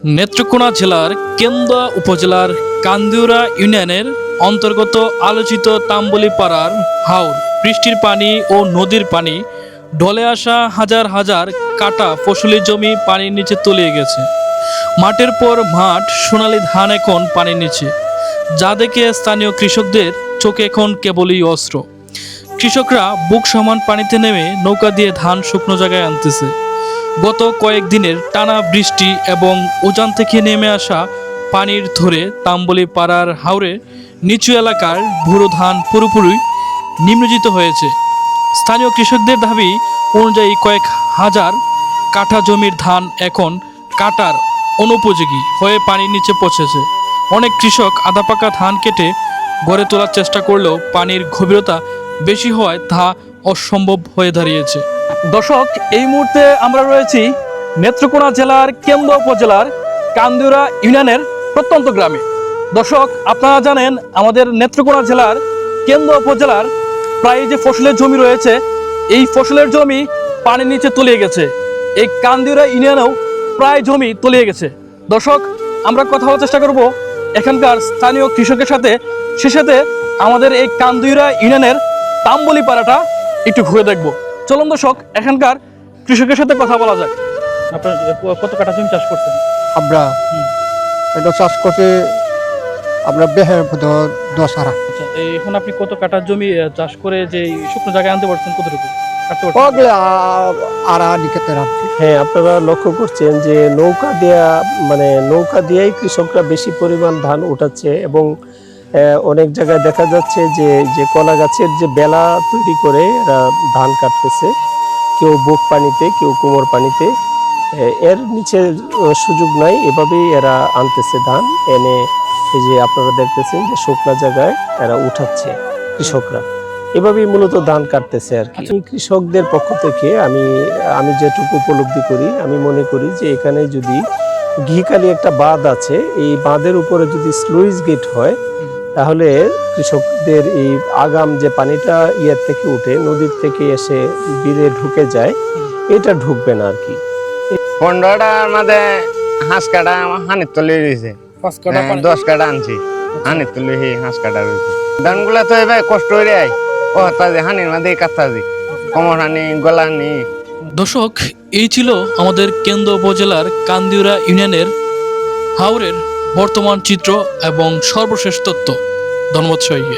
নেত্রকোনা জেলার কেন্দুয়া উপজেলার কান্দিউরা ইউনিয়নের অন্তর্গত আলোচিত তাম্বলি পাড়ার হাওর বৃষ্টির পানি ও নদীর পানি ঢলে আসা হাজার হাজার কাটা ফসলি জমি পানির নিচে তলিয়ে গেছে। মাঠের পর মাঠ সোনালী ধান এখন পানির নিচে, যা দেখে স্থানীয় কৃষকদের চোখে এখন কেবলই অস্ত্র। কৃষকরা বুক সমান পানিতে নেমে নৌকা দিয়ে ধান শুকনো জায়গায় আনতেছে। গত কয়েকদিনের টানা বৃষ্টি এবং উজান থেকে নেমে আসা পানির ধরে তাম্বলি পাড়ার হাওরে নিচু এলাকার ভুরো ধান পুরোপুরি নিমজ্জিত হয়েছে। স্থানীয় কৃষকদের দাবি অনুযায়ী কয়েক হাজার কাঠা জমির ধান এখন কাটার অনুপযোগী হয়ে পানির নিচে পচেছে। অনেক কৃষক আধা পাকা ধান কেটে গড়ে তোলার চেষ্টা করলেও পানির গভীরতা বেশি হওয়ায় তা অসম্ভব হয়ে দাঁড়িয়েছে। দর্শক, এই মুহূর্তে আমরা রয়েছি নেত্রকোনা জেলার কেন্দুয়া উপজেলার কান্দিউরা ইউনিয়নের প্রত্যন্ত গ্রামে। দর্শক, আপনারা জানেন আমাদের নেত্রকোনা জেলার কেন্দুয়া উপজেলার প্রায় যে ফসলের জমি রয়েছে, এই ফসলের জমি পানির নিচে তলিয়ে গেছে। এই কান্দিউরা ইউনিয়নেও প্রায় জমি তলিয়ে গেছে। দর্শক, আমরা কথা বলার চেষ্টা করব এখানকার স্থানীয় কৃষকের সাথে, সে সাথে আমাদের এই কান্দিউরা ইউনিয়নের তাম্বলি পাড়াটা একটু ঘুরে দেখব। চলুন দর্শক, এখানকার কৃষকের সাথে কথা বলা যায়। আপনার কত কাঠা জমি চাষ করছেন? আমরা এটা চাষ করতে আমরা বেহের 10 আরা। আচ্ছা, এখন আপনি কত কাঠা জমি চাষ করে যে শুকনো জায়গায় আনতে পারছেন, কতটুকু কাটতে পারছেন? ওগুলো আরা নিকেতে রাখছি। হ্যাঁ, আপনারা লক্ষ্য করছেন যে নৌকা দিয়েই কৃষকরা বেশি পরিমাণ ধান উঠাচ্ছে এবং অনেক জায়গায় দেখা যাচ্ছে যে কলা গাছের যে বেলা তৈরি করে এরা ধান কাটতেছে, কেউ বুক পানিতে, কেউ কোমর পানিতে। এর নিচে সুযোগ নাই, এভাবেই এরা আনতেছে ধান এনে। এই যে আপনারা দেখতেছেন যে শুকনা জায়গায় এরা উঠাচ্ছে কৃষকরা, এভাবেই মূলত ধান কাটতেছে আর কি। কৃষকদের পক্ষ থেকে আমি যেটুকু উপলব্ধি করি, আমি মনে করি যে এখানে যদি ঘিকালি একটা বাঁধ আছে, এই বাঁধের উপরে যদি স্লুইস গেট হয়, তাহলে কৃষকদের এই আগাম যে পানিটা ইয়ার থেকে উঠে নদীর থেকে এসে বিলে ঢুকে যায়, এটা ঢুকবে না আর কি। 15টার মধ্যে হাঁস কাটা হানির তলে রয়েছে, 10 কাটা আনছি হানির তলে, হাঁস কাটা রয়েছে। ধানগুলা তো এবার কষ্ট হয়ে যায়, ও তাদের হানির মধ্যে কাটতে কোমর হানি, গলা হানি। দর্শক, এই ছিল আমাদের কেন্দুয়া উপজেলার কান্দিউরা ইউনিয়নের হাওরের বর্তমান চিত্র এবং সর্বশেষ তথ্য। ধন্যবাদ সবাইকে।